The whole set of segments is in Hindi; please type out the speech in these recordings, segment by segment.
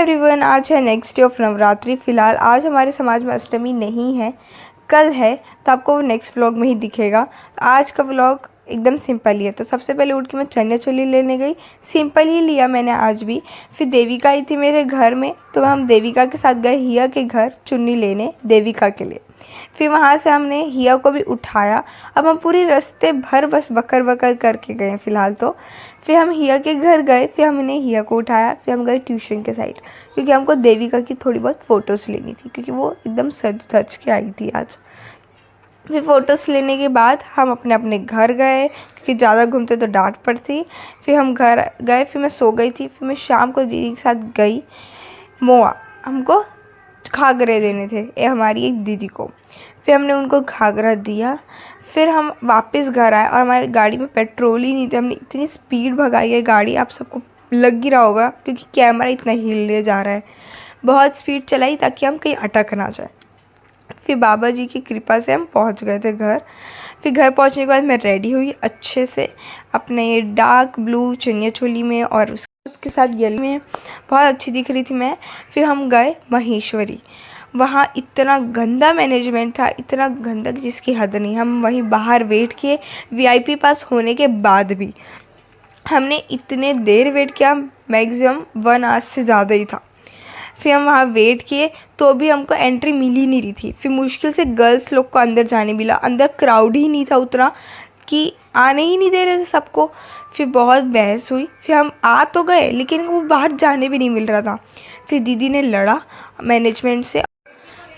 एवरीवन, आज है नेक्स्ट डे ऑफ नवरात्रि। फ़िलहाल आज हमारे समाज में अष्टमी नहीं है, कल है, तो आपको वो नेक्स्ट व्लॉग में ही दिखेगा। आज का व्लॉग एकदम सिंपल ही है। तो सबसे पहले उठ के मैं चनिया चोली लेने गई, सिंपल ही लिया मैंने आज भी। फिर देविका आई थी मेरे घर में, तो हम देविका के साथ गए हिया के घर चुन्नी लेने देविका के लिए। फिर वहाँ से हमने हिया को भी उठाया। अब हम पूरी रास्ते भर बस बकर बकर करके गए फ़िलहाल तो। फिर हम हिया के घर गए, फिर हमने हिया को उठाया, फिर हम गए ट्यूशन के साइड, क्योंकि हमको देविका की थोड़ी बहुत फ़ोटोज़ लेनी थी, क्योंकि वो एकदम सज धज के आई थी आज। फिर फ़ोटोज़ लेने के बाद हम अपने अपने घर गए, क्योंकि ज़्यादा घूमते तो डांट पड़ती। फिर हम घर गए, फिर मैं सो गई थी। फिर मैं शाम को दीदी के साथ गई मोआ, हमको घाघरे देने थे हमारी एक दीदी को। फिर हमने उनको घाघरा दिया। फिर हम वापस घर आए और हमारी गाड़ी में पेट्रोल ही नहीं थे। हमने इतनी स्पीड भगाई है गाड़ी, आप सबको लग ही रहा होगा, क्योंकि कैमरा इतना हिलने जा रहा है। बहुत स्पीड चलाई ताकि हम कहीं अटक ना जाए। फिर बाबा जी की कृपा से हम पहुंच गए थे घर। फिर घर पहुंचने के बाद मैं रेडी हुई अच्छे से, अपने डार्क ब्लू चनिया चोली में और उसके साथ येलो में, बहुत अच्छी दिख रही थी मैं। फिर हम गए महेश्वरी। वहाँ इतना गंदा मैनेजमेंट था, इतना गंदा कि जिसकी हद नहीं। हम वहीं बाहर वेट किए, वीआईपी पास होने के बाद भी हमने इतने देर वेट किया, मैक्सिमम 1 आवर से ज़्यादा ही था। फिर हम वहाँ वेट किए तो भी हमको एंट्री मिल ही नहीं रही थी। फिर मुश्किल से गर्ल्स लोग को अंदर जाने मिला। अंदर क्राउड ही नहीं था उतना, कि आने ही नहीं दे रहे थे सबको। फिर बहुत बहस हुई। फिर हम आ तो गए, लेकिन वो बाहर जाने भी नहीं मिल रहा था। फिर दीदी ने लड़ा मैनेजमेंट से।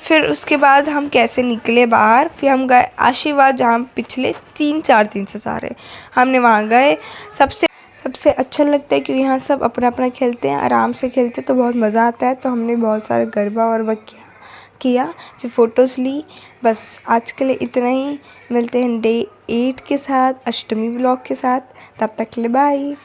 फिर उसके बाद हम कैसे निकले बाहर। फिर हम गए आशीर्वाद, जहाँ पिछले 3-4 दिन से जा रहे, हमने वहाँ गए। सबसे अच्छा लगता है क्योंकि यहाँ सब अपना अपना खेलते हैं, आराम से खेलते हैं, तो बहुत मज़ा आता है। तो हमने बहुत सारे गरबा और किया। फिर फ़ोटोज़ ली। बस आज के लिए इतना ही। मिलते हैं डे 8 के साथ, अष्टमी व्लॉग के साथ। तब तक के लिए बाय।